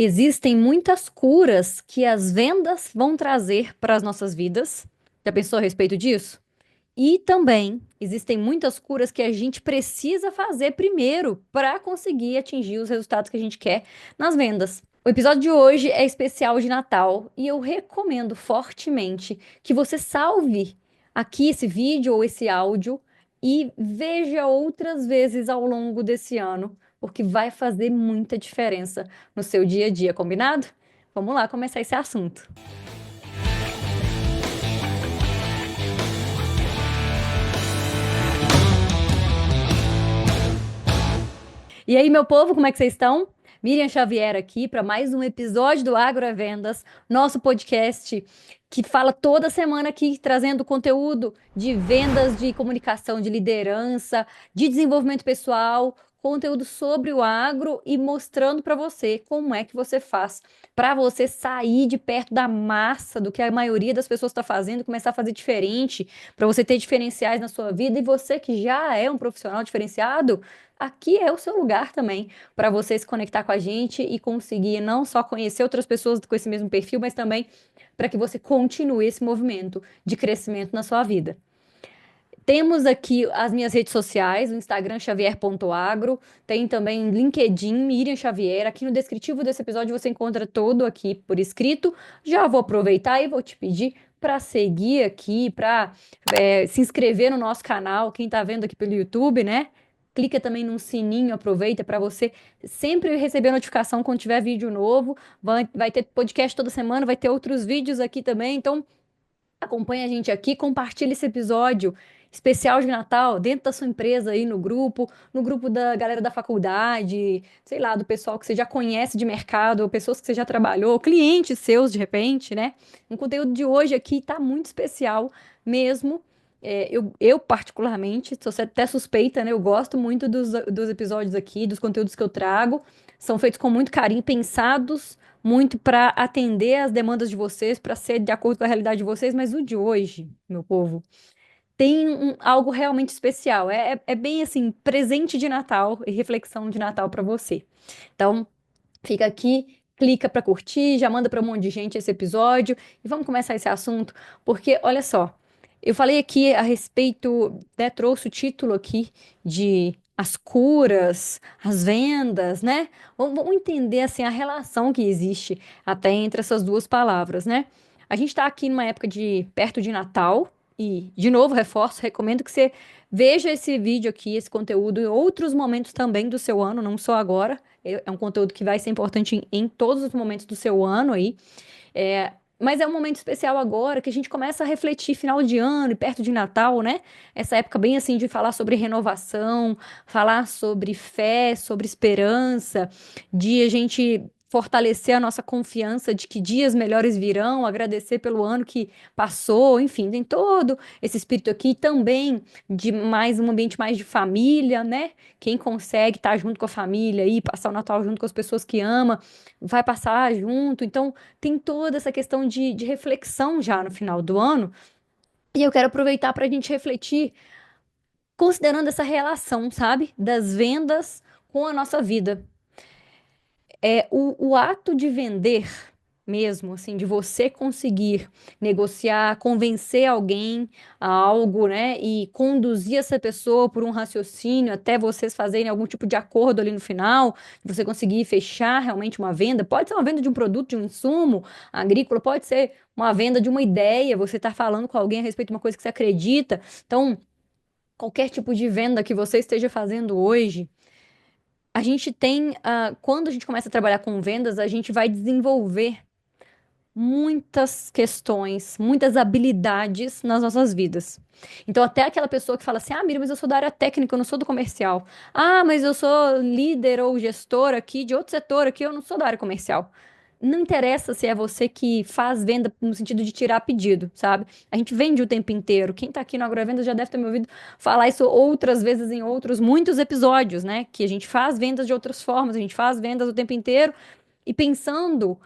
Existem muitas curas que as vendas vão trazer para as nossas vidas. Já pensou a respeito disso? E também existem muitas curas que a gente precisa fazer primeiro para conseguir atingir os resultados que a gente quer nas vendas. O episódio de hoje é especial de Natal e eu recomendo fortemente que você salve aqui esse vídeo ou esse áudio e veja outras vezes ao longo desse ano, porque vai fazer muita diferença no seu dia a dia, combinado? Vamos lá começar esse assunto. E aí, meu povo, como é que vocês estão? Miriam Xavier aqui para mais um episódio do Agro é Vendas, nosso podcast que fala toda semana aqui trazendo conteúdo de vendas, de comunicação, de liderança, de desenvolvimento pessoal, conteúdo sobre o agro e mostrando para você como é que você faz para você sair de perto da massa do que a maioria das pessoas está fazendo, começar a fazer diferente, para você ter diferenciais na sua vida e você que já é um profissional diferenciado, aqui é o seu lugar também para você se conectar com a gente e conseguir não só conhecer outras pessoas com esse mesmo perfil, mas também para que você continue esse movimento de crescimento na sua vida. Temos aqui as minhas redes sociais, o Instagram xavier.agro, tem também LinkedIn, Miriam Xavier. Aqui no descritivo desse episódio você encontra todo aqui por escrito. Já vou aproveitar e vou te pedir para seguir aqui, para se inscrever no nosso canal, quem está vendo aqui pelo YouTube, né? Clica também no sininho, aproveita para você sempre receber notificação quando tiver vídeo novo. Vai ter podcast toda semana, vai ter outros vídeos aqui também. Então, acompanha a gente aqui, compartilha esse episódio especial de Natal dentro da sua empresa aí no grupo da galera da faculdade, sei lá, do pessoal que você já conhece de mercado, ou pessoas que você já trabalhou, clientes seus de repente, né? O conteúdo de hoje aqui tá muito especial mesmo. Eu particularmente, sou até suspeita, né? Eu gosto muito dos episódios aqui, dos conteúdos que eu trago. São feitos com muito carinho, pensados muito para atender às demandas de vocês, para ser de acordo com a realidade de vocês, mas o de hoje, meu povo, tem algo realmente especial. É bem assim, presente de Natal e reflexão de Natal para você. Então, fica aqui, clica para curtir, já manda para um monte de gente esse episódio e vamos começar esse assunto, porque olha só, eu falei aqui a respeito, né, trouxe o título aqui de as curas, as vendas, né? Vamos entender assim a relação que existe até entre essas duas palavras, né? A gente está aqui numa época de perto de Natal e, de novo, reforço, recomendo que você veja esse vídeo aqui, esse conteúdo em outros momentos também do seu ano, não só agora. É um conteúdo que vai ser importante em todos os momentos do seu ano aí. Mas é um momento especial agora que a gente começa a refletir final de ano e perto de Natal, né? Essa época bem assim de falar sobre renovação, falar sobre fé, sobre esperança, de a gente fortalecer a nossa confiança de que dias melhores virão, agradecer pelo ano que passou, enfim, tem todo esse espírito aqui também de mais um ambiente mais de família, né? Quem consegue estar junto com a família e passar o Natal junto com as pessoas que ama, vai passar junto. Então, tem toda essa questão de reflexão já no final do ano. E eu quero aproveitar para a gente refletir, considerando essa relação, sabe, das vendas com a nossa vida. O ato de vender mesmo, assim, de você conseguir negociar, convencer alguém a algo, né, e conduzir essa pessoa por um raciocínio até vocês fazerem algum tipo de acordo ali no final, você conseguir fechar realmente uma venda. Pode ser uma venda de um produto, de um insumo agrícola, pode ser uma venda de uma ideia, você está falando com alguém a respeito de uma coisa que você acredita. Então, qualquer tipo de venda que você esteja fazendo hoje, a gente tem, quando a gente começa a trabalhar com vendas, a gente vai desenvolver muitas questões, muitas habilidades nas nossas vidas. Então, até aquela pessoa que fala assim: ah, Miriam, mas eu sou da área técnica, eu não sou do comercial. Ah, mas eu sou líder ou gestor aqui de outro setor aqui, eu não sou da área comercial. Não interessa se é você que faz venda no sentido de tirar pedido, sabe? A gente vende o tempo inteiro. Quem tá aqui no Agrovendas já deve ter me ouvido falar isso outras vezes em outros muitos episódios, né? Que a gente faz vendas de outras formas, a gente faz vendas o tempo inteiro e pensando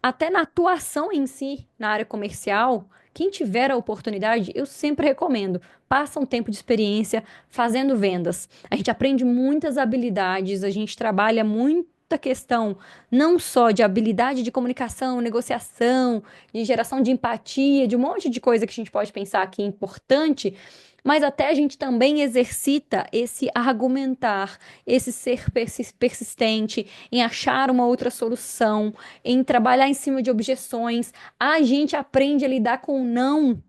até na atuação em si, na área comercial, quem tiver a oportunidade, eu sempre recomendo. Passa um tempo de experiência fazendo vendas. A gente aprende muitas habilidades, a gente trabalha muito. muita questão, não só de habilidade de comunicação, negociação, de geração de empatia, de um monte de coisa que a gente pode pensar aqui importante, mas até a gente também exercita esse argumentar, esse ser persistente, em achar uma outra solução, em trabalhar em cima de objeções. A gente aprende a lidar com o não.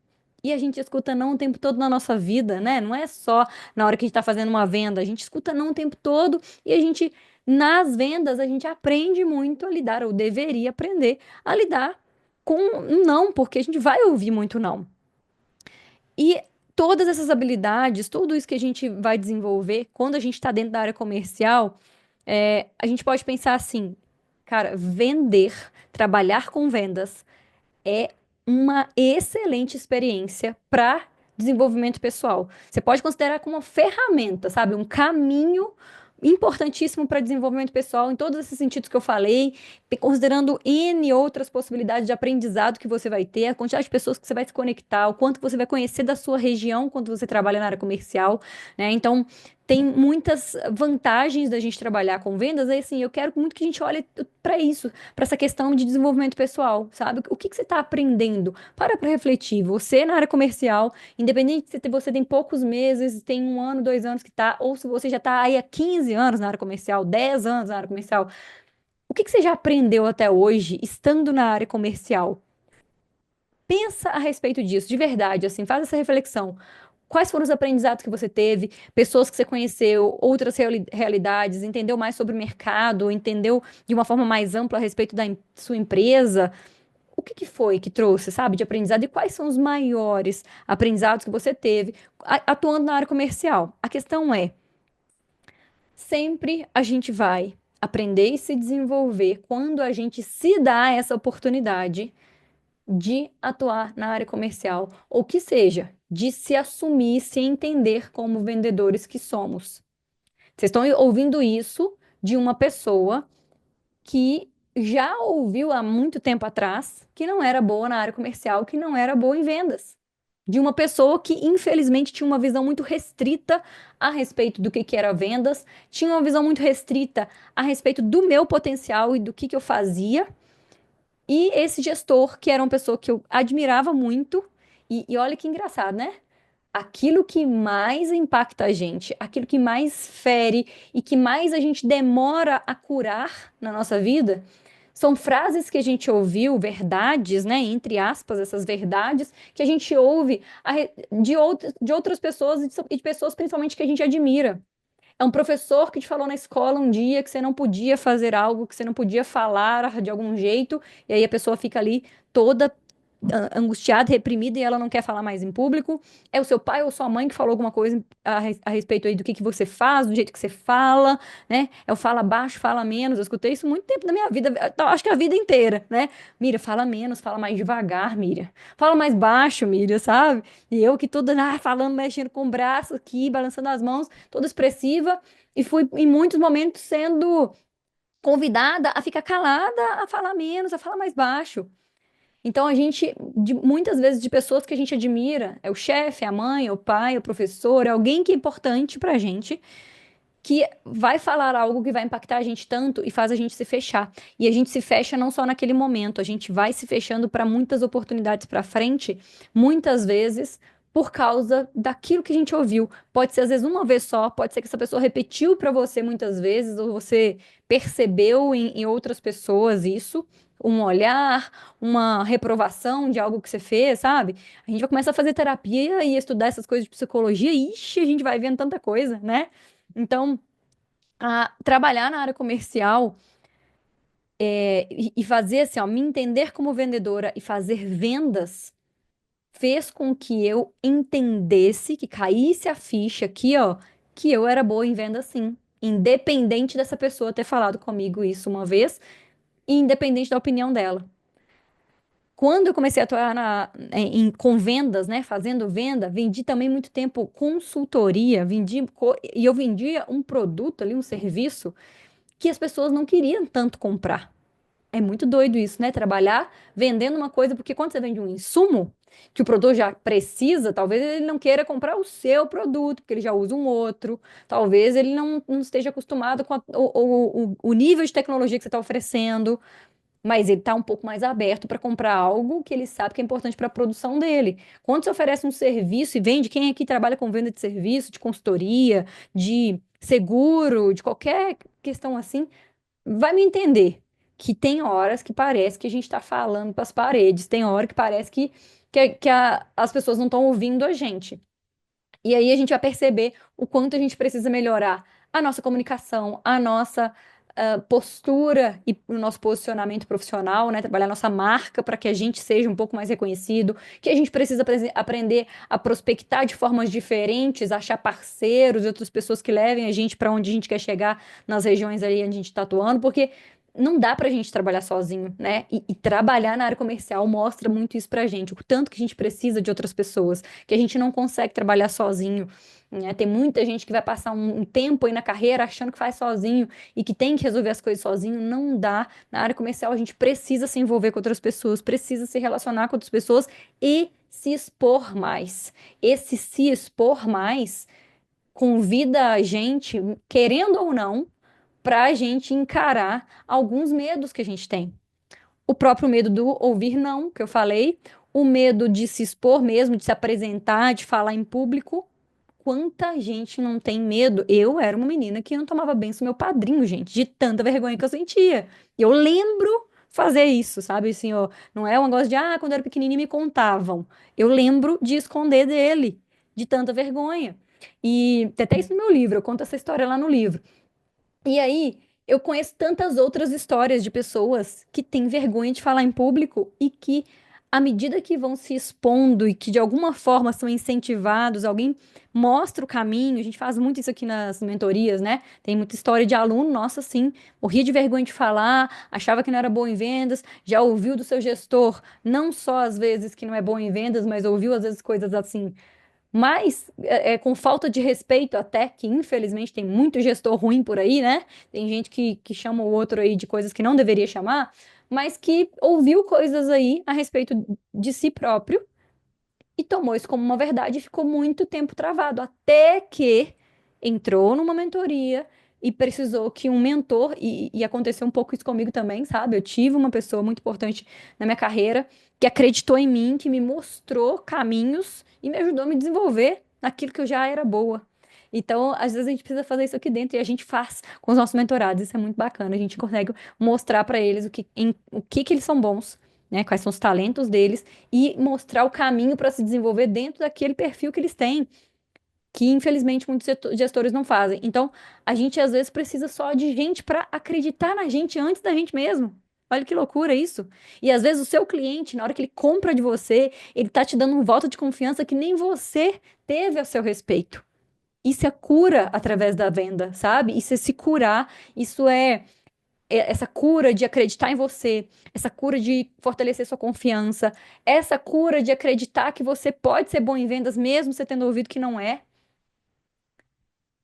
E a gente escuta não o tempo todo na nossa vida, né? Não é só na hora que a gente está fazendo uma venda, a gente escuta não o tempo todo e a gente, nas vendas, a gente aprende muito a lidar, ou deveria aprender a lidar com um não, porque a gente vai ouvir muito não. E todas essas habilidades, tudo isso que a gente vai desenvolver quando a gente está dentro da área comercial, a gente pode pensar assim, cara, vender, trabalhar com vendas é uma excelente experiência para desenvolvimento pessoal. Você pode considerar como uma ferramenta, sabe? Um caminho importantíssimo para desenvolvimento pessoal em todos esses sentidos que eu falei, considerando N outras possibilidades de aprendizado que você vai ter, a quantidade de pessoas que você vai se conectar, o quanto você vai conhecer da sua região quando você trabalha na área comercial, né? Então, tem muitas vantagens da gente trabalhar com vendas, aí assim, eu quero muito que a gente olhe para isso, para essa questão de desenvolvimento pessoal, sabe? O que que você está aprendendo? Para refletir. Você na área comercial, independente se você tem poucos meses, tem um ano, 2 anos que tá, ou se você já está aí há 15 anos na área comercial, 10 anos na área comercial, o que que você já aprendeu até hoje estando na área comercial? Pensa a respeito disso, de verdade, assim, faz essa reflexão. Quais foram os aprendizados que você teve, pessoas que você conheceu, outras realidades, entendeu mais sobre o mercado, entendeu de uma forma mais ampla a respeito da sua empresa? O que que foi que trouxe, sabe, de aprendizado e quais são os maiores aprendizados que você teve atuando na área comercial? A questão é, sempre a gente vai aprender e se desenvolver quando a gente se dá essa oportunidade de atuar na área comercial, ou que seja, de se assumir, se entender como vendedores que somos. Vocês estão ouvindo isso de uma pessoa que já ouviu há muito tempo atrás que não era boa na área comercial, que não era boa em vendas. De uma pessoa que, infelizmente, tinha uma visão muito restrita a respeito do que era vendas, tinha uma visão muito restrita a respeito do meu potencial e do que eu fazia. E esse gestor, que era uma pessoa que eu admirava muito, e olha que engraçado, né? Aquilo que mais impacta a gente, aquilo que mais fere e que mais a gente demora a curar na nossa vida, são frases que a gente ouviu, verdades, né? Entre aspas, essas verdades que a gente ouve de outras pessoas e de pessoas principalmente que a gente admira. É um professor que te falou na escola um dia que você não podia fazer algo, que você não podia falar de algum jeito, e aí a pessoa fica ali toda angustiada, reprimida e ela não quer falar mais em público. É o seu pai ou sua mãe que falou alguma coisa a respeito aí do que você faz, do jeito que você fala, né? É o fala baixo, fala menos. Eu escutei isso muito tempo na minha vida, acho que a vida inteira, né? Mira, fala menos, fala mais devagar, Mira. Fala mais baixo, Mira, sabe? E eu que toda falando, mexendo com o braço aqui, balançando as mãos, toda expressiva, e fui em muitos momentos sendo convidada a ficar calada, a falar menos, a falar mais baixo. Então, a gente, muitas vezes, de pessoas que a gente admira, é o chefe, a mãe, o pai, o professor, é alguém que é importante pra gente, que vai falar algo que vai impactar a gente tanto e faz a gente se fechar. E a gente se fecha não só naquele momento, a gente vai se fechando para muitas oportunidades para frente, muitas vezes por causa daquilo que a gente ouviu. Pode ser às vezes uma vez só, pode ser que essa pessoa repetiu para você muitas vezes, ou você percebeu em outras pessoas isso. Um olhar, uma reprovação de algo que você fez, sabe? A gente vai começar a fazer terapia e estudar essas coisas de psicologia, e ixi, a gente vai vendo tanta coisa, né? Então, trabalhar na área comercial e fazer assim, ó, me entender como vendedora e fazer vendas fez com que eu entendesse, que caísse a ficha aqui, ó, que eu era boa em venda sim. Independente dessa pessoa ter falado comigo isso uma vez, e independente da opinião dela. Quando eu comecei a atuar com vendas, né, fazendo venda, vendi também muito tempo consultoria, e eu vendia um produto ali, um serviço que as pessoas não queriam tanto comprar. É muito doido isso, né? Trabalhar vendendo uma coisa, porque quando você vende um insumo que o produtor já precisa, talvez ele não queira comprar o seu produto, porque ele já usa um outro, talvez ele não esteja acostumado com o nível de tecnologia que você está oferecendo, mas ele está um pouco mais aberto para comprar algo que ele sabe que é importante para a produção dele. Quando você oferece um serviço e vende, quem aqui trabalha com venda de serviço, de consultoria, de seguro, de qualquer questão assim, vai me entender que tem horas que parece que a gente está falando para as paredes, tem hora que parece que as pessoas não estão ouvindo a gente. E aí a gente vai perceber o quanto a gente precisa melhorar a nossa comunicação, a nossa postura e o nosso posicionamento profissional, né? Trabalhar nossa marca para que a gente seja um pouco mais reconhecido, que a gente precisa aprender a prospectar de formas diferentes, achar parceiros e outras pessoas que levem a gente para onde a gente quer chegar nas regiões ali onde a gente está atuando, porque não dá pra gente trabalhar sozinho, né? E trabalhar na área comercial mostra muito isso pra gente, o tanto que a gente precisa de outras pessoas, que a gente não consegue trabalhar sozinho, né? Tem muita gente que vai passar um tempo aí na carreira achando que faz sozinho e que tem que resolver as coisas sozinho. Não dá. Na área comercial, a gente precisa se envolver com outras pessoas, precisa se relacionar com outras pessoas e se expor mais. Esse se expor mais convida a gente, querendo ou não, para a gente encarar alguns medos que a gente tem. O próprio medo do ouvir não, que eu falei, o medo de se expor mesmo, de se apresentar, de falar em público. Quanta gente não tem medo? Eu era uma menina que não tomava benção meu padrinho, gente, de tanta vergonha que eu sentia. Eu lembro fazer isso, sabe? Assim, ó, não é um negócio de, quando eu era pequenininha me contavam. Eu lembro de esconder dele, de tanta vergonha. E tem até isso no meu livro, eu conto essa história lá no livro. E aí, eu conheço tantas outras histórias de pessoas que têm vergonha de falar em público e que, à medida que vão se expondo e que de alguma forma são incentivados, alguém mostra o caminho. A gente faz muito isso aqui nas mentorias, né? Tem muita história de aluno, nossa, assim, morria de vergonha de falar, achava que não era bom em vendas, já ouviu do seu gestor, não só às vezes que não é bom em vendas, mas ouviu às vezes coisas assim mas com falta de respeito até, que infelizmente tem muito gestor ruim por aí, né? Tem gente que chama o outro aí de coisas que não deveria chamar, mas que ouviu coisas aí a respeito de si próprio e tomou isso como uma verdade e ficou muito tempo travado, até que entrou numa mentoria e precisou que um mentor, e aconteceu um pouco isso comigo também, sabe? Eu tive uma pessoa muito importante na minha carreira que acreditou em mim, que me mostrou caminhos e me ajudou a me desenvolver naquilo que eu já era boa. Então, às vezes a gente precisa fazer isso aqui dentro e a gente faz com os nossos mentorados. Isso é muito bacana. A gente consegue mostrar para eles o que eles são bons, né? Quais são os talentos deles e mostrar o caminho para se desenvolver dentro daquele perfil que eles têm, que infelizmente muitos gestores não fazem. Então, a gente às vezes precisa só de gente para acreditar na gente antes da gente mesmo. Olha que loucura isso. E às vezes o seu cliente, na hora que ele compra de você, ele tá te dando um voto de confiança que nem você teve a seu respeito. Isso é cura através da venda, sabe? Isso é se curar, isso essa cura de acreditar em você, essa cura de fortalecer sua confiança, essa cura de acreditar que você pode ser bom em vendas mesmo você tendo ouvido que não é,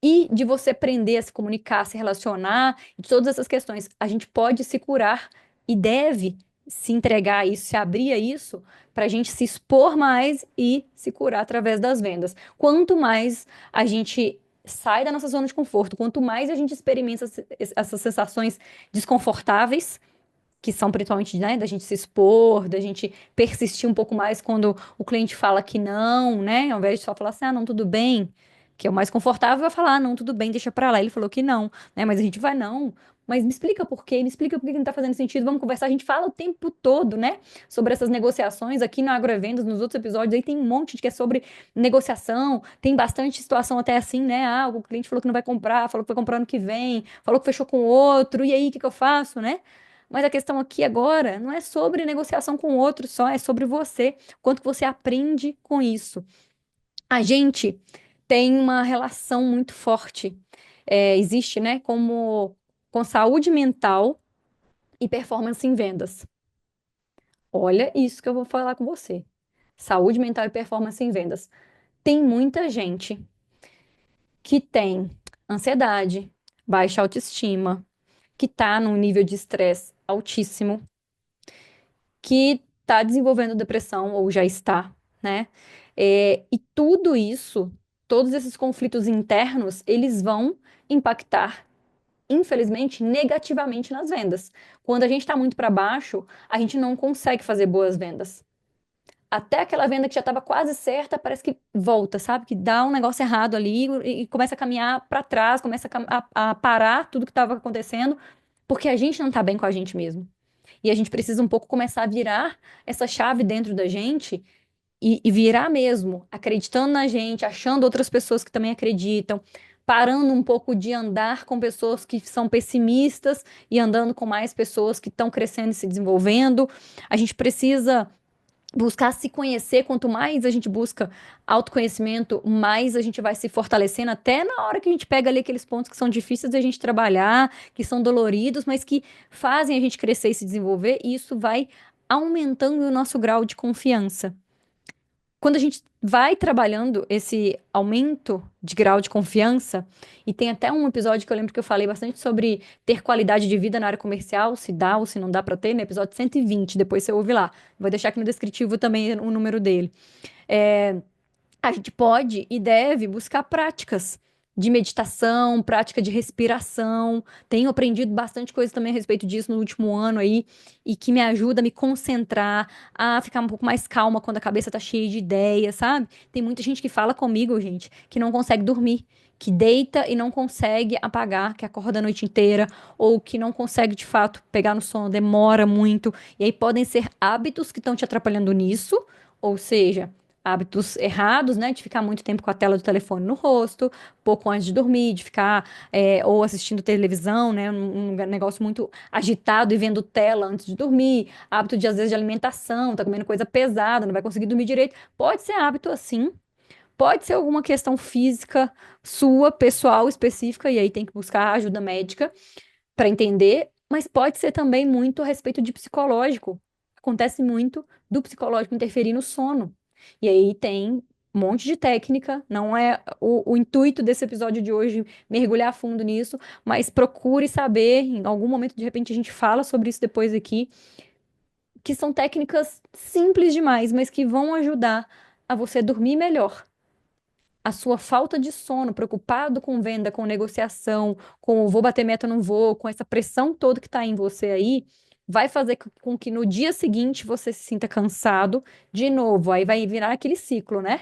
e de você aprender a se comunicar, se relacionar, de todas essas questões. A gente pode se curar e deve se entregar a isso, se abrir a isso, para a gente se expor mais e se curar através das vendas. Quanto mais a gente sai da nossa zona de conforto, quanto mais a gente experimenta essas sensações desconfortáveis, que são principalmente, né, da gente se expor, da gente persistir um pouco mais quando o cliente fala que não, né, ao invés de só falar assim, não, tudo bem, que é o mais confortável, vai falar, não, tudo bem, deixa pra lá. Ele falou que não, né, mas a gente vai, não, mas me explica por quê, me explica por que não tá fazendo sentido, vamos conversar. A gente fala o tempo todo, né, sobre essas negociações aqui no Agrovendas, nos outros episódios, aí tem um monte que é sobre negociação, tem bastante situação até assim, né, o cliente falou que não vai comprar, falou que vai comprar ano que vem, falou que fechou com outro, e aí, o que que eu faço, né? Mas a questão aqui agora não é sobre negociação com o outro só, é sobre você, quanto que você aprende com isso. A gente tem uma relação muito forte, existe, né, como com saúde mental e performance em vendas. Olha isso que eu vou falar com você. Saúde mental e performance em vendas. Tem muita gente que tem ansiedade, baixa autoestima, que está num nível de estresse altíssimo que está desenvolvendo depressão ou já está, né? E tudo isso, todos esses conflitos internos, eles vão impactar, infelizmente, negativamente nas vendas. Quando a gente está muito para baixo, a gente não consegue fazer boas vendas. Até aquela venda que já estava quase certa, parece que volta, sabe? Que dá um negócio errado ali e começa a caminhar para trás, começa a parar tudo que estava acontecendo, porque a gente não está bem com a gente mesmo. E a gente precisa um pouco começar a virar essa chave dentro da gente e virar mesmo, acreditando na gente, achando outras pessoas que também acreditam, parando um pouco de andar com pessoas que são pessimistas e andando com mais pessoas que estão crescendo e se desenvolvendo. A gente precisa buscar se conhecer. Quanto mais a gente busca autoconhecimento, mais a gente vai se fortalecendo, até na hora que a gente pega ali aqueles pontos que são difíceis da gente trabalhar, que são doloridos, mas que fazem a gente crescer e se desenvolver, e isso vai aumentando o nosso grau de confiança. Quando a gente vai trabalhando esse aumento de grau de confiança, e tem até um episódio que eu lembro que eu falei bastante sobre ter qualidade de vida na área comercial, se dá ou se não dá para ter, no episódio 120, depois você ouve lá. Vou deixar aqui no descritivo também o número dele. É, a gente pode e deve buscar práticas de meditação, prática de respiração. Tenho aprendido bastante coisa também a respeito disso no último ano aí, e que me ajuda a me concentrar, a ficar um pouco mais calma quando a cabeça tá cheia de ideias, sabe? Tem muita gente que fala comigo, gente, que não consegue dormir, que deita e não consegue apagar, que acorda a noite inteira, ou que não consegue de fato pegar no sono, demora muito. E aí podem ser hábitos que estão te atrapalhando nisso, ou seja, hábitos errados, né? De ficar muito tempo com a tela do telefone no rosto, pouco antes de dormir, de ficar ou assistindo televisão, né? Um negócio muito agitado e vendo tela antes de dormir, hábito de às vezes de alimentação, tá comendo coisa pesada, não vai conseguir dormir direito. Pode ser hábito assim, pode ser alguma questão física sua, pessoal, específica, e aí tem que buscar ajuda médica para entender, mas pode ser também muito a respeito de psicológico. Acontece muito do psicológico interferir no sono. E aí tem um monte de técnica, não é o intuito desse episódio de hoje mergulhar a fundo nisso, mas procure saber, em algum momento, de repente, a gente fala sobre isso depois aqui, que são técnicas simples demais, mas que vão ajudar a você dormir melhor. A sua falta de sono, preocupado com venda, com negociação, com vou bater meta, não vou, com essa pressão toda que está em você aí, vai fazer com que no dia seguinte você se sinta cansado de novo. Aí vai virar aquele ciclo, né?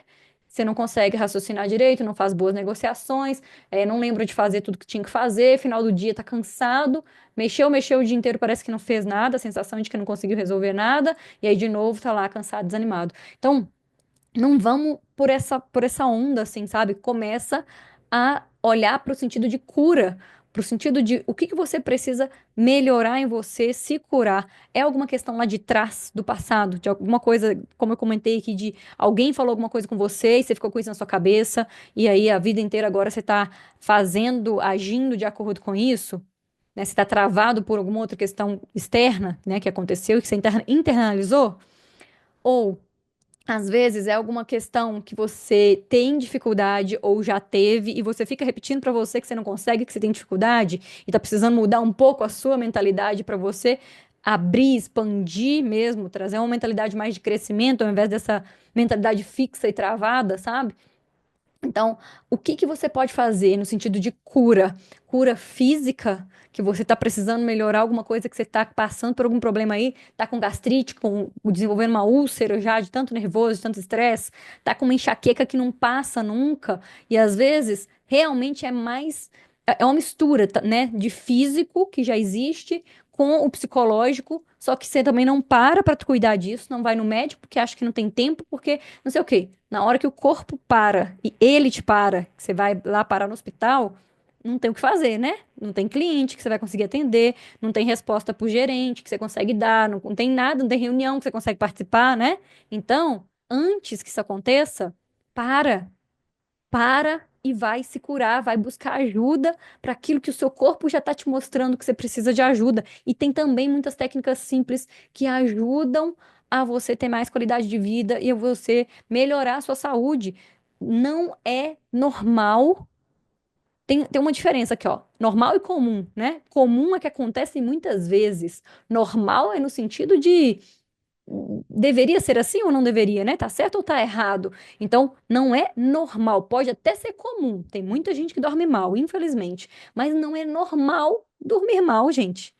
Você não consegue raciocinar direito, não faz boas negociações, não lembra de fazer tudo que tinha que fazer, final do dia tá cansado, mexeu o dia inteiro, parece que não fez nada, a sensação de que não conseguiu resolver nada, e aí de novo tá lá cansado, desanimado. Então, não vamos por essa onda, assim, sabe? Começa a olhar para o sentido de cura, para o sentido de o que que você precisa melhorar em você, se curar. É alguma questão lá de trás, do passado, de alguma coisa, como eu comentei aqui, de alguém falou alguma coisa com você e você ficou com isso na sua cabeça, e aí a vida inteira agora você está fazendo, agindo de acordo com isso, né? Você está travado por alguma outra questão externa, né, que aconteceu e que você internalizou? Ou às vezes é alguma questão que você tem dificuldade ou já teve e você fica repetindo para você que você não consegue, que você tem dificuldade e tá precisando mudar um pouco a sua mentalidade para você abrir, expandir mesmo, trazer uma mentalidade mais de crescimento ao invés dessa mentalidade fixa e travada, sabe? Então, o que que você pode fazer no sentido de cura? Cura física, que você está precisando melhorar alguma coisa que você está passando por algum problema aí, está com gastrite, desenvolvendo uma úlcera já de tanto nervoso, de tanto estresse, está com uma enxaqueca que não passa nunca, e às vezes realmente é mais, é uma mistura, né, de físico que já existe com o psicológico, só que você também não para cuidar disso, não vai no médico porque acha que não tem tempo, porque não sei o quê. Na hora que o corpo para e ele te para, que você vai lá parar no hospital, não tem o que fazer, né? Não tem cliente que você vai conseguir atender, não tem resposta pro gerente que você consegue dar, não tem nada, não tem reunião que você consegue participar, né? Então, antes que isso aconteça, para, para e vai se curar, vai buscar ajuda para aquilo que o seu corpo já está te mostrando que você precisa de ajuda. E tem também muitas técnicas simples que ajudam a você ter mais qualidade de vida e a você melhorar a sua saúde. Não é normal Tem uma diferença aqui, ó. Normal e comum, né? Comum é que acontece muitas vezes. Normal é no sentido de deveria ser assim ou não deveria, né? Tá certo ou tá errado? Então, não é normal. Pode até ser comum. Tem muita gente que dorme mal, infelizmente. Mas não é normal dormir mal, gente.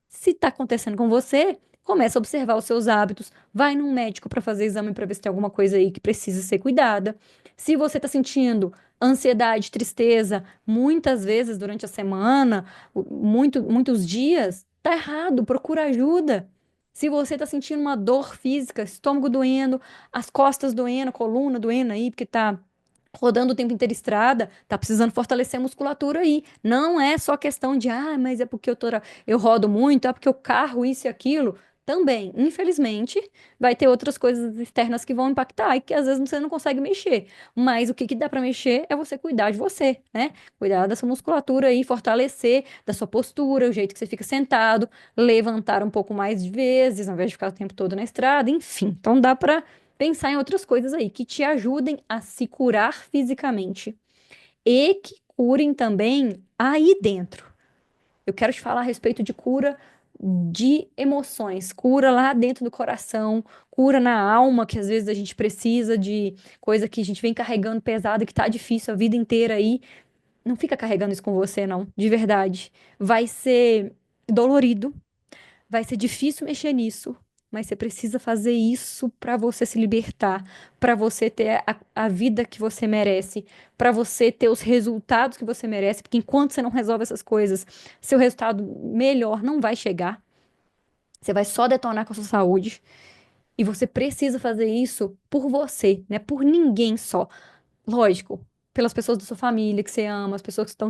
Se está acontecendo com você, começa a observar os seus hábitos, vai num médico para fazer exame para ver se tem alguma coisa aí que precisa ser cuidada. Se você está sentindo ansiedade, tristeza, muitas vezes durante a semana, muitos dias, tá errado, procura ajuda. Se você está sentindo uma dor física, estômago doendo, as costas doendo, coluna doendo aí, porque tá rodando o tempo inteiro estrada, tá precisando fortalecer a musculatura aí. Não é só questão de, mas é porque eu rodo muito, é porque o carro, isso e aquilo. Também, infelizmente, vai ter outras coisas externas que vão impactar e que às vezes você não consegue mexer. Mas o que que dá para mexer é você cuidar de você, né? Cuidar da sua musculatura aí, fortalecer da sua postura, o jeito que você fica sentado, levantar um pouco mais de vezes, ao invés de ficar o tempo todo na estrada, enfim. Então dá para pensar em outras coisas aí que te ajudem a se curar fisicamente e que curem também aí dentro. Eu quero te falar a respeito de cura de emoções, cura lá dentro do coração, cura na alma, que às vezes a gente precisa de coisa que a gente vem carregando pesado, que tá difícil a vida inteira aí. Não fica carregando isso com você, não, de verdade. Vai ser dolorido, vai ser difícil mexer nisso, mas você precisa fazer isso para você se libertar, para você ter a vida que você merece, para você ter os resultados que você merece, porque enquanto você não resolve essas coisas, seu resultado melhor não vai chegar. Você vai só detonar com a sua saúde. E você precisa fazer isso por você, né? Por ninguém só. Lógico, pelas pessoas da sua família que você ama, as pessoas que estão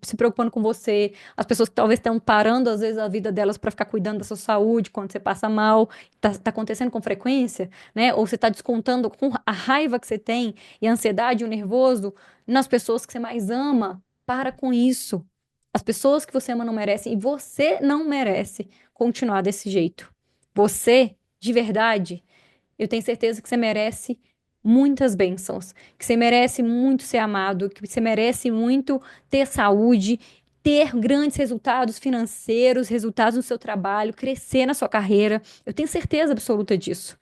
se preocupando com você, as pessoas que talvez estão parando às vezes a vida delas para ficar cuidando da sua saúde quando você passa mal, tá acontecendo com frequência, né? Ou você tá descontando com a raiva que você tem e a ansiedade, e o nervoso nas pessoas que você mais ama. Para com isso. As pessoas que você ama não merecem e você não merece continuar desse jeito. Você, de verdade, eu tenho certeza que você merece muitas bênçãos, que você merece muito ser amado, que você merece muito ter saúde, ter grandes resultados financeiros, resultados no seu trabalho, crescer na sua carreira. Eu tenho certeza absoluta disso.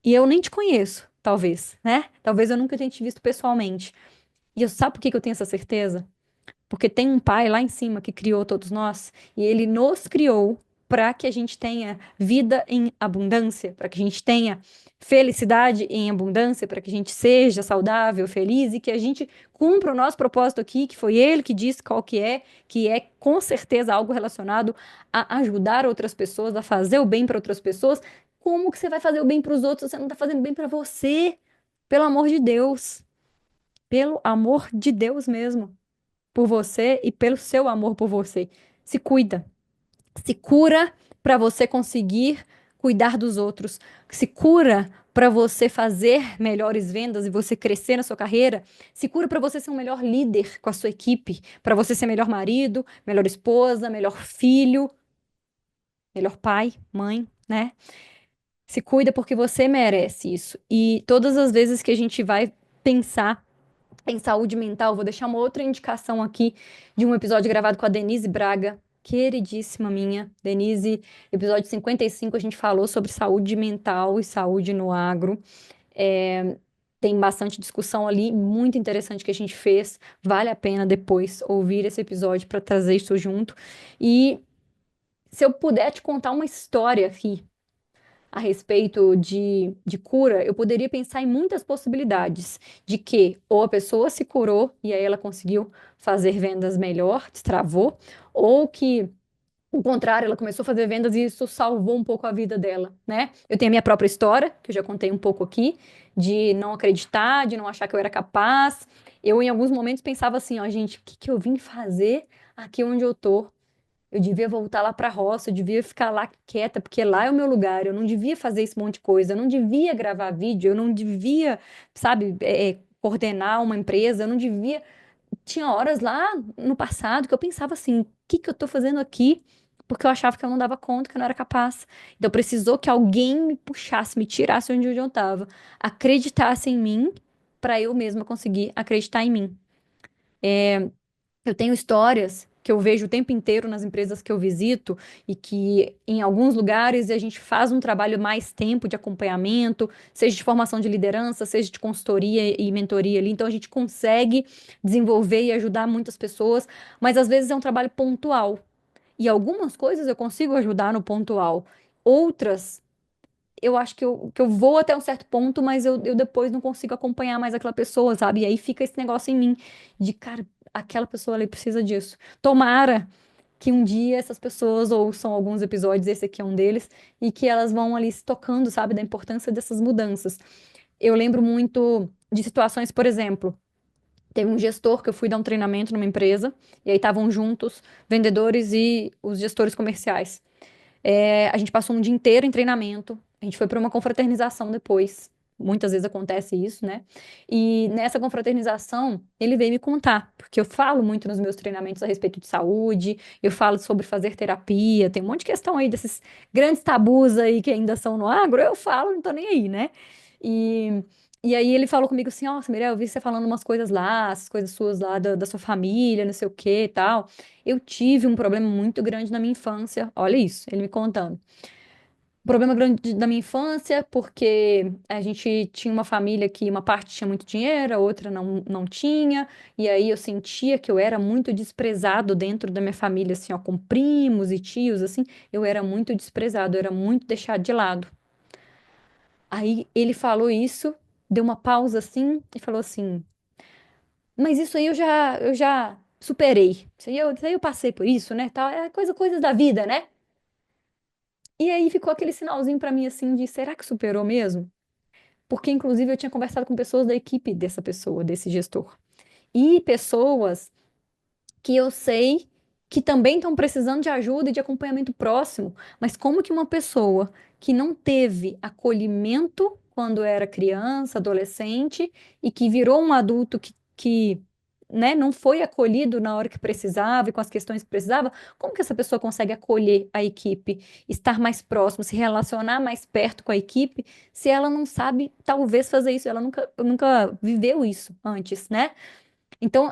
E eu nem te conheço, talvez, né? Talvez eu nunca tenha te visto pessoalmente. E eu sabe por que que eu tenho essa certeza? Porque tem um pai lá em cima que criou todos nós e ele nos criou para que a gente tenha vida em abundância, para que a gente tenha felicidade em abundância, para que a gente seja saudável, feliz e que a gente cumpra o nosso propósito aqui, que foi ele que disse qual que é com certeza algo relacionado a ajudar outras pessoas, a fazer o bem para outras pessoas. Como que você vai fazer o bem para os outros se você não está fazendo bem para você? Pelo amor de Deus, pelo amor de Deus mesmo por você e pelo seu amor por você. Se cuida, se cura para você conseguir cuidar dos outros, se cura para você fazer melhores vendas e você crescer na sua carreira, se cura para você ser um melhor líder com a sua equipe, para você ser melhor marido, melhor esposa, melhor filho, melhor pai, mãe, né? Se cuida porque você merece isso. E todas as vezes que a gente vai pensar em saúde mental, vou deixar uma outra indicação aqui de um episódio gravado com a Denise Braga, queridíssima minha. Denise, episódio 55, a gente falou sobre saúde mental e saúde no agro. É, tem bastante discussão ali, muito interessante que a gente fez. Vale a pena depois ouvir esse episódio para trazer isso junto. E se eu puder te contar uma história aqui a respeito de cura, eu poderia pensar em muitas possibilidades de que ou a pessoa se curou e aí ela conseguiu fazer vendas melhor, destravou, ou que, ao contrário, ela começou a fazer vendas e isso salvou um pouco a vida dela, né? Eu tenho a minha própria história, que eu já contei um pouco aqui, de não acreditar, de não achar que eu era capaz. Eu, em alguns momentos, pensava assim, ó, gente, o que que eu vim fazer aqui onde eu tô? Eu devia voltar lá para a roça, eu devia ficar lá quieta, porque lá é o meu lugar. Eu não devia fazer esse monte de coisa, eu não devia gravar vídeo, eu não devia, sabe, coordenar uma empresa, eu não devia. Tinha horas lá no passado que eu pensava assim: o que que eu tô fazendo aqui? Porque eu achava que eu não dava conta, que eu não era capaz. Então precisou que alguém me puxasse, me tirasse onde eu estava, acreditasse em mim, para eu mesma conseguir acreditar em mim. Eu tenho histórias que eu vejo o tempo inteiro nas empresas que eu visito e que em alguns lugares a gente faz um trabalho mais tempo de acompanhamento, seja de formação de liderança, seja de consultoria e mentoria ali. Então a gente consegue desenvolver e ajudar muitas pessoas, mas às vezes é um trabalho pontual. E algumas coisas eu consigo ajudar no pontual. Outras eu acho que eu vou até um certo ponto, mas eu depois não consigo acompanhar mais aquela pessoa, sabe? E aí fica esse negócio em mim de, cara, aquela pessoa ali precisa disso. Tomara que um dia essas pessoas ouçam alguns episódios, esse aqui é um deles, e que elas vão ali se tocando, sabe, da importância dessas mudanças. Eu lembro muito de situações, por exemplo, teve um gestor que eu fui dar um treinamento numa empresa, e aí estavam juntos vendedores e os gestores comerciais. A gente passou um dia inteiro em treinamento. A gente foi para uma confraternização depois. Muitas vezes acontece isso, né? E nessa confraternização, ele veio me contar, porque eu falo muito nos meus treinamentos a respeito de saúde, eu falo sobre fazer terapia, tem um monte de questão aí desses grandes tabus aí que ainda são no agro, eu falo, não tô nem aí, né? E, e aí ele falou comigo assim, nossa, Mirel, eu vi você falando umas coisas lá, essas coisas suas lá da sua família, não sei o que e tal. Eu tive um problema muito grande na minha infância. Olha isso, ele me contando. Um problema grande da minha infância, porque a gente tinha uma família que uma parte tinha muito dinheiro, a outra não tinha, e aí eu sentia que eu era muito desprezado dentro da minha família, assim, ó, com primos e tios, assim, eu era muito desprezado, eu era muito deixado de lado. Aí ele falou isso, deu uma pausa assim e falou assim: mas isso aí eu já superei. Isso aí eu passei por isso, né? Tal, é coisas da vida, né? E aí ficou aquele sinalzinho pra mim assim de será que superou mesmo? Porque inclusive eu tinha conversado com pessoas da equipe dessa pessoa, desse gestor. E pessoas que eu sei que também estão precisando de ajuda e de acompanhamento próximo. Mas como que uma pessoa que não teve acolhimento quando era criança, adolescente, e que virou um adulto que né, não foi acolhido na hora que precisava e com as questões que precisava, como que essa pessoa consegue acolher a equipe, estar mais próximo, se relacionar mais perto com a equipe, se ela não sabe, talvez, fazer isso, ela nunca viveu isso antes, né? Então,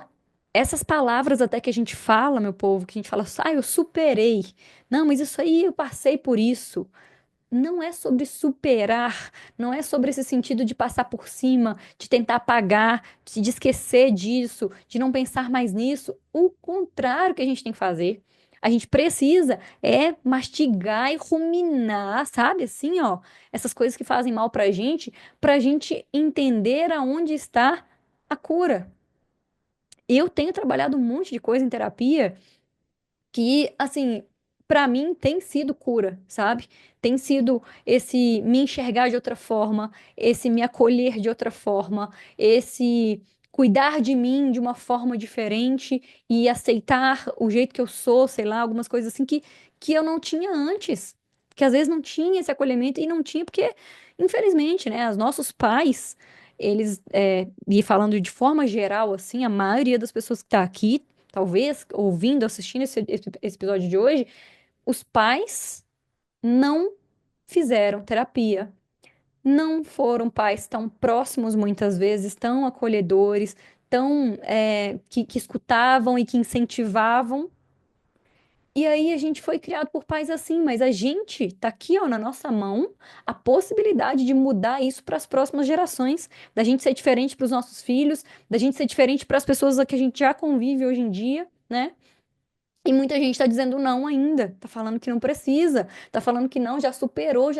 essas palavras até que a gente fala, meu povo, que a gente fala, ah, eu superei. Não, mas isso aí eu passei por isso. Não é sobre superar, não é sobre esse sentido de passar por cima, de tentar apagar, de esquecer disso, de não pensar mais nisso. O contrário que a gente tem que fazer. A gente precisa mastigar e ruminar, sabe? Assim, ó, essas coisas que fazem mal pra gente entender aonde está a cura. Eu tenho trabalhado um monte de coisa em terapia que, assim, para mim tem sido cura, sabe? Tem sido esse me enxergar de outra forma, esse me acolher de outra forma, esse cuidar de mim de uma forma diferente e aceitar o jeito que eu sou, sei lá, algumas coisas assim que eu não tinha antes. Que às vezes não tinha esse acolhimento e não tinha porque, infelizmente, né, os nossos pais, eles, e falando de forma geral, assim, a maioria das pessoas que está aqui talvez ouvindo, assistindo esse episódio de hoje, os pais não fizeram terapia, não foram pais tão próximos muitas vezes, tão acolhedores, tão que escutavam e que incentivavam. E aí a gente foi criado por pais assim, mas a gente tá aqui, ó, na nossa mão, a possibilidade de mudar isso para as próximas gerações, da gente ser diferente para os nossos filhos, da gente ser diferente para as pessoas que a gente já convive hoje em dia, né? E muita gente está dizendo não ainda, tá falando que não precisa, tá falando que não, já superou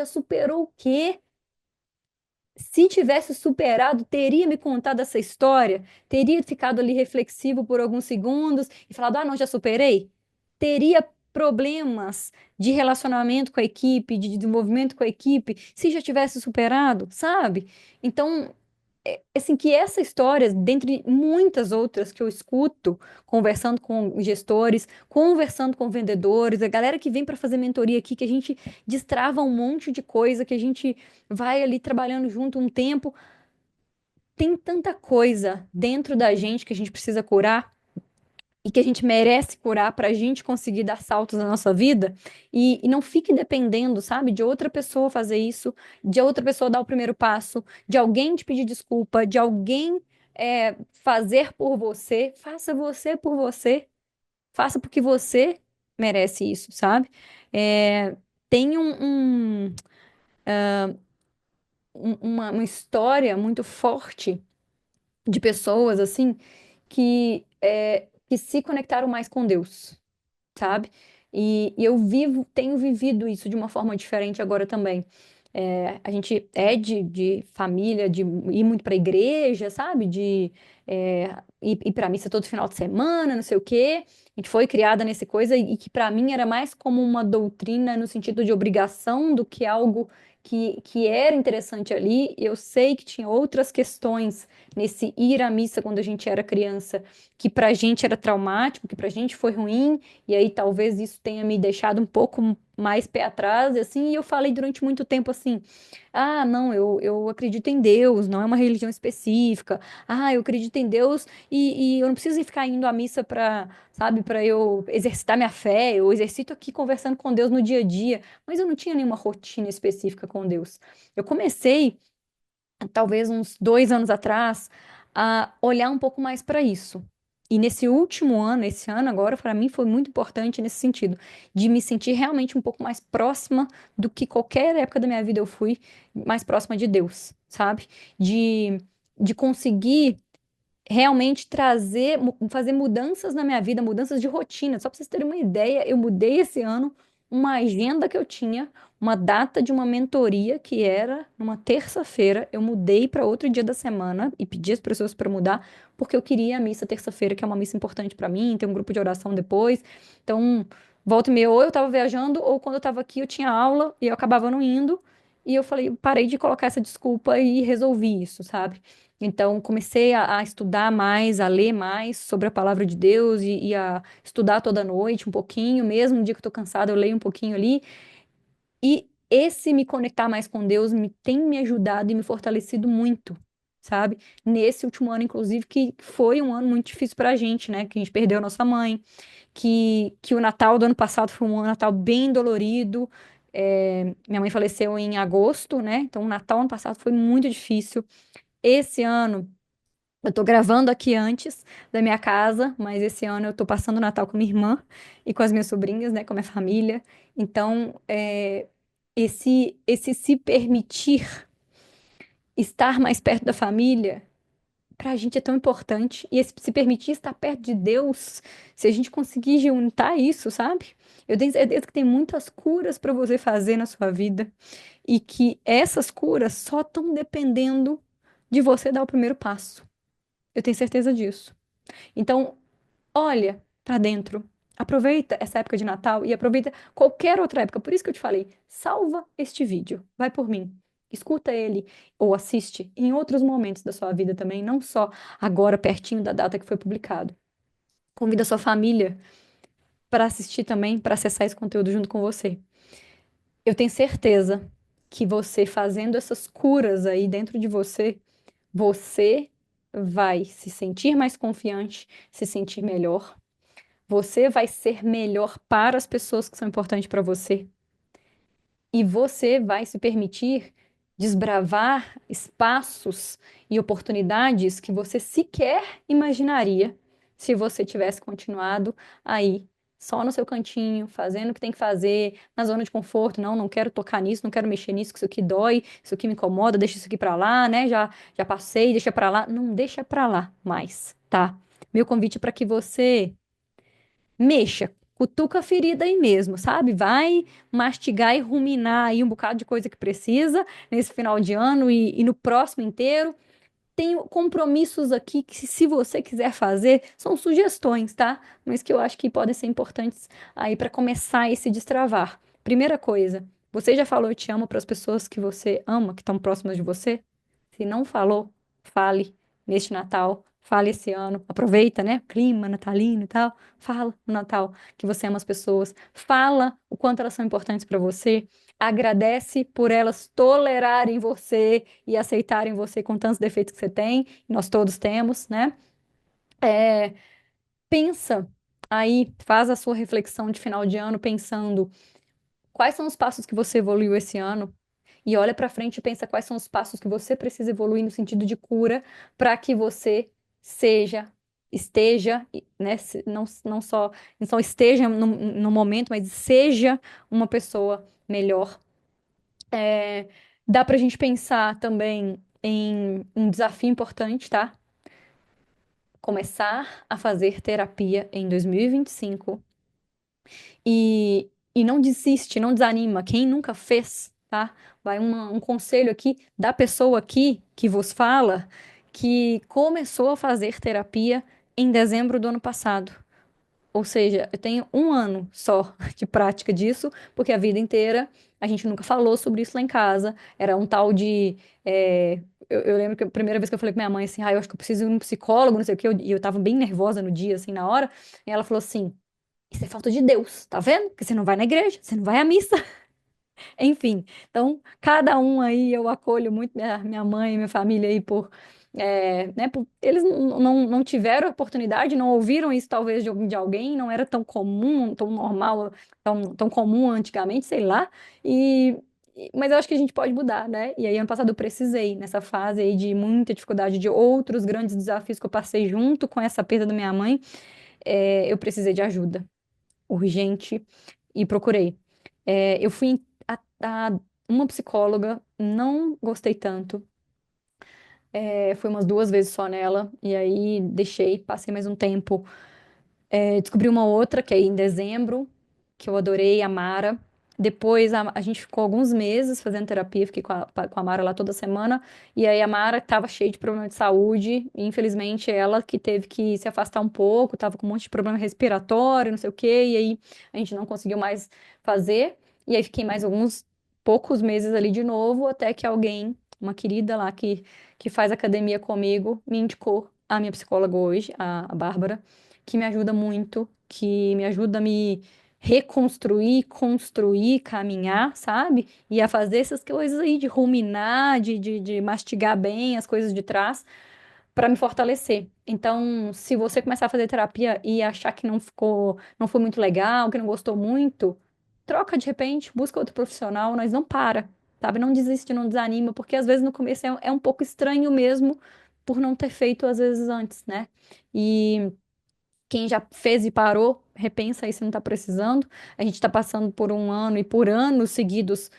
o quê? Se tivesse superado, teria me contado essa história, teria ficado ali reflexivo por alguns segundos e falado, ah, não, já superei? Teria problemas de relacionamento com a equipe, de desenvolvimento com a equipe, se já tivesse superado, sabe? Então, assim, que essa história, dentre muitas outras que eu escuto, conversando com gestores, conversando com vendedores, a galera que vem para fazer mentoria aqui, que a gente destrava um monte de coisa, que a gente vai ali trabalhando junto um tempo, tem tanta coisa dentro da gente que a gente precisa curar e que a gente merece curar para a gente conseguir dar saltos na nossa vida e não fique dependendo, sabe, de outra pessoa fazer isso, de outra pessoa dar o primeiro passo, de alguém te pedir desculpa, de alguém. fazer por você, faça você por você, faça porque você merece isso, sabe? É, tem uma história muito forte de pessoas assim que se conectaram mais com Deus, sabe? E eu tenho vivido isso de uma forma diferente agora também. A gente é de família, de ir muito para a igreja, sabe? De ir para missa todo final de semana, não sei o quê. A gente foi criada nessa coisa e que para mim era mais como uma doutrina no sentido de obrigação do que algo que era interessante ali. Eu sei que tinha outras questões nesse ir à missa quando a gente era criança, que para a gente era traumático, que para a gente foi ruim, e aí talvez isso tenha me deixado um pouco mais pé atrás, e assim, e eu falei durante muito tempo assim, ah, não, eu acredito em Deus, não é uma religião específica, ah, eu acredito em Deus e eu não preciso ficar indo à missa para, sabe, para eu exercitar minha fé, eu exercito aqui conversando com Deus no dia a dia, mas eu não tinha nenhuma rotina específica com Deus. Eu comecei talvez uns 2 anos atrás, a olhar um pouco mais para isso. E nesse último ano, esse ano agora, para mim foi muito importante nesse sentido, de me sentir realmente um pouco mais próxima do que qualquer época da minha vida eu fui, mais próxima de Deus, sabe? De, de conseguir realmente fazer mudanças na minha vida, mudanças de rotina. Só para vocês terem uma ideia, eu mudei esse ano uma agenda que eu tinha, uma data de uma mentoria que era numa terça-feira, eu mudei para outro dia da semana e pedi às pessoas para mudar, porque eu queria a missa terça-feira, que é uma missa importante para mim, tem um grupo de oração depois. Então, volta e meia, ou eu estava viajando, ou quando eu estava aqui eu tinha aula e eu acabava não indo. E eu falei, parei de colocar essa desculpa e resolvi isso, sabe? Então, comecei a estudar mais, a ler mais sobre a palavra de Deus e a estudar toda noite um pouquinho, mesmo no dia que eu tô cansada, eu leio um pouquinho ali. E esse me conectar mais com Deus tem me ajudado e me fortalecido muito, sabe? Nesse último ano, inclusive, que foi um ano muito difícil pra gente, né? Que a gente perdeu a nossa mãe, que o Natal do ano passado foi um Natal bem dolorido. Minha mãe faleceu em agosto, né? Então, o Natal ano passado foi muito difícil. Esse ano. Eu tô gravando aqui antes da minha casa, mas esse ano eu tô passando o Natal com minha irmã e com as minhas sobrinhas, né, com a minha família. Então, esse se permitir estar mais perto da família, pra gente é tão importante. E esse se permitir estar perto de Deus, se a gente conseguir juntar isso, sabe? Eu tenho certeza que tem muitas curas para você fazer na sua vida e que essas curas só estão dependendo de você dar o primeiro passo. Eu tenho certeza disso. Então, olha para dentro. Aproveita essa época de Natal e aproveita qualquer outra época. Por isso que eu te falei, salva este vídeo. Vai por mim. Escuta ele ou assiste em outros momentos da sua vida também, não só agora pertinho da data que foi publicado. Convida a sua família para assistir também, para acessar esse conteúdo junto com você. Eu tenho certeza que você fazendo essas curas aí dentro de você, você vai se sentir mais confiante, se sentir melhor. Você vai ser melhor para as pessoas que são importantes para você. E você vai se permitir desbravar espaços e oportunidades que você sequer imaginaria se você tivesse continuado aí, só no seu cantinho, fazendo o que tem que fazer, na zona de conforto. Não, não quero tocar nisso, não quero mexer nisso, que isso aqui dói, isso aqui me incomoda, deixa isso aqui para lá, né? Já passei, deixa para lá. Não deixa para lá mais, tá? Meu convite é para que você mexa, cutuca a ferida aí mesmo, sabe? Vai mastigar e ruminar aí um bocado de coisa que precisa nesse final de ano e no próximo inteiro. Tem compromissos aqui que, se você quiser fazer, são sugestões, tá? Mas que eu acho que podem ser importantes aí para começar esse destravar. Primeira coisa, você já falou eu te amo para as pessoas que você ama, que estão próximas de você? Se não falou, fale neste Natal, fale esse ano. Aproveita, né? Clima natalino e tal. Fala no Natal que você ama as pessoas. Fala o quanto elas são importantes para você. Agradece por elas tolerarem você e aceitarem você com tantos defeitos que você tem. Nós todos temos, né? É, pensa aí, faz a sua reflexão de final de ano pensando quais são os passos que você evoluiu esse ano e olha para frente e pensa quais são os passos que você precisa evoluir no sentido de cura para que você seja, esteja, né, não só esteja no momento, mas seja uma pessoa melhor. É, dá para a gente pensar também em um desafio importante, tá? Começar a fazer terapia em 2025 e não desiste, não desanima. Quem nunca fez, tá? Vai um conselho aqui da pessoa aqui que vos fala que começou a fazer terapia em dezembro do ano passado. Ou seja, eu tenho um ano só de prática disso, porque a vida inteira a gente nunca falou sobre isso lá em casa. Era um tal de. Eu lembro que a primeira vez que eu falei com minha mãe assim, eu acho que eu preciso ir num psicólogo, não sei o quê, e eu tava bem nervosa no dia, assim, na hora, e ela falou assim: Isso é falta de Deus, tá vendo? Porque você não vai na igreja, você não vai à missa. Enfim, então, cada um aí, eu acolho muito minha mãe, minha família aí né, eles não tiveram oportunidade, não ouviram isso talvez de alguém, não era tão comum, tão normal, tão comum antigamente, sei lá, mas eu acho que a gente pode mudar, né? E aí, ano passado eu precisei, nessa fase aí de muita dificuldade, de outros grandes desafios que eu passei junto com essa perda da minha mãe, eu precisei de ajuda urgente e procurei. Eu fui a uma psicóloga, não gostei tanto. Fui umas duas vezes só nela, e aí deixei, passei mais um tempo. Descobri uma outra, que é em dezembro, que eu adorei, a Mara. Depois a gente ficou alguns meses fazendo terapia, fiquei com a Mara lá toda semana. E aí a Mara estava cheia de problema de saúde. E infelizmente ela que teve que se afastar um pouco, estava com um monte de problema respiratório, não sei o quê. E aí a gente não conseguiu mais fazer. E aí fiquei mais alguns poucos meses ali de novo, até que alguém, uma querida lá que faz academia comigo, me indicou a minha psicóloga hoje, a Bárbara, que me ajuda muito, que me ajuda a me reconstruir, construir, caminhar, sabe? E a fazer essas coisas aí de ruminar, de mastigar bem as coisas de trás, para me fortalecer. Então, se você começar a fazer terapia e achar que não foi muito legal, que não gostou muito, troca de repente, busca outro profissional, mas não para, sabe? Não desiste, não desanima, porque às vezes no começo é um pouco estranho mesmo por não ter feito às vezes antes, né? E quem já fez e parou, repensa aí se não está precisando. A gente está passando por um ano e por anos seguidos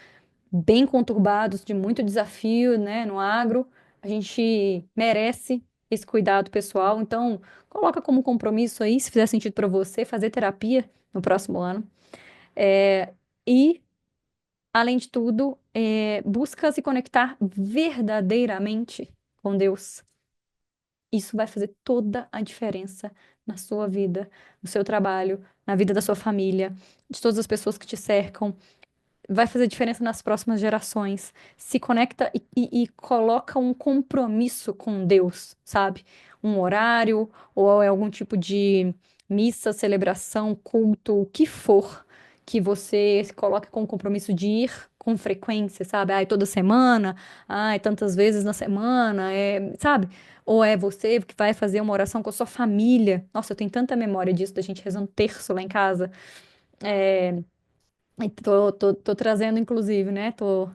bem conturbados, de muito desafio, né, no agro. A gente merece esse cuidado pessoal. Então, coloca como compromisso aí, se fizer sentido para você, fazer terapia no próximo ano. E, além de tudo, busca se conectar verdadeiramente com Deus. Isso vai fazer toda a diferença na sua vida, no seu trabalho, na vida da sua família, de todas as pessoas que te cercam. Vai fazer diferença nas próximas gerações. Se conecta e coloca um compromisso com Deus, sabe? Um horário ou é algum tipo de missa, celebração, culto, o que for, que você se coloque com o compromisso de ir com frequência, sabe? Ai, toda semana, ai, tantas vezes na semana, sabe? Ou é você que vai fazer uma oração com a sua família. Nossa, eu tenho tanta memória disso, da gente rezando terço lá em casa. E tô trazendo, inclusive, né? Tô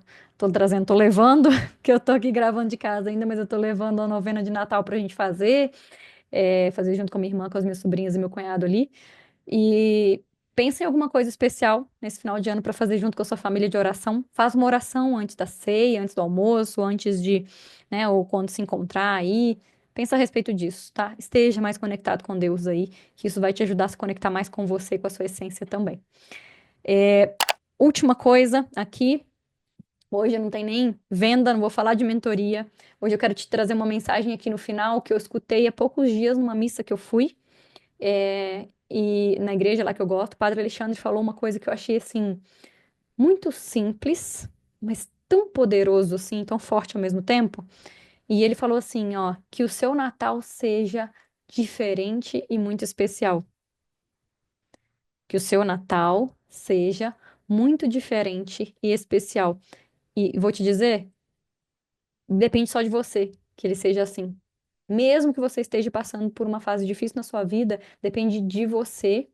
trazendo, tô levando, que eu tô aqui gravando de casa ainda, mas eu tô levando a novena de Natal pra gente fazer junto com a minha irmã, com as minhas sobrinhas e meu cunhado ali. E pensa em alguma coisa especial nesse final de ano para fazer junto com a sua família de oração. Faz uma oração antes da ceia, antes do almoço, antes de, né, ou quando se encontrar aí. Pensa a respeito disso, tá? Esteja mais conectado com Deus aí, que isso vai te ajudar a se conectar mais com você e com a sua essência também. Última coisa aqui. Hoje não tem nem venda, não vou falar de mentoria. Hoje eu quero te trazer uma mensagem aqui no final que eu escutei há poucos dias numa missa que eu fui. E na igreja lá que eu gosto, o Padre Alexandre falou uma coisa que eu achei assim muito simples, mas tão poderoso assim, tão forte ao mesmo tempo. E ele falou assim, ó, que o seu Natal seja diferente e muito especial. Que o seu Natal seja muito diferente e especial. E vou te dizer, depende só de você que ele seja assim. Mesmo que você esteja passando por uma fase difícil na sua vida, depende de você,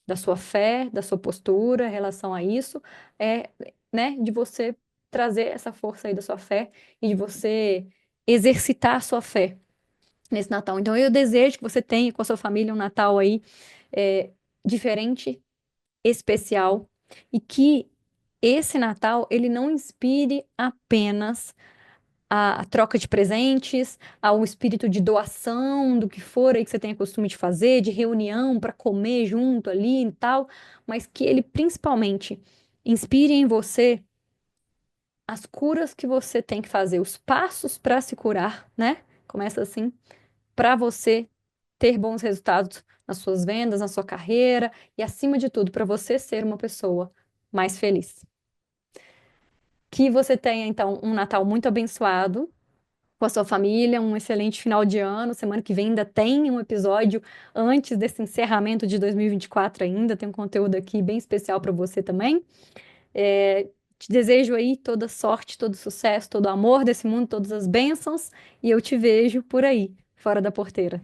da sua fé, da sua postura em relação a isso, é, né, de você trazer essa força aí da sua fé e de você exercitar a sua fé nesse Natal. Então, eu desejo que você tenha com a sua família um Natal aí é, diferente, especial, e que esse Natal ele não inspire apenas a troca de presentes, ao espírito de doação, do que for aí que você tenha costume de fazer, de reunião para comer junto ali e tal, mas que ele principalmente inspire em você as curas que você tem que fazer, os passos para se curar, né? Começa assim, para você ter bons resultados nas suas vendas, na sua carreira e, acima de tudo, para você ser uma pessoa mais feliz. Que você tenha, então, um Natal muito abençoado com a sua família, um excelente final de ano. Semana que vem ainda tem um episódio antes desse encerramento de 2024 ainda. Tem um conteúdo aqui bem especial para você também. É, te desejo aí toda sorte, todo sucesso, todo amor desse mundo, todas as bênçãos, e eu te vejo por aí, fora da porteira.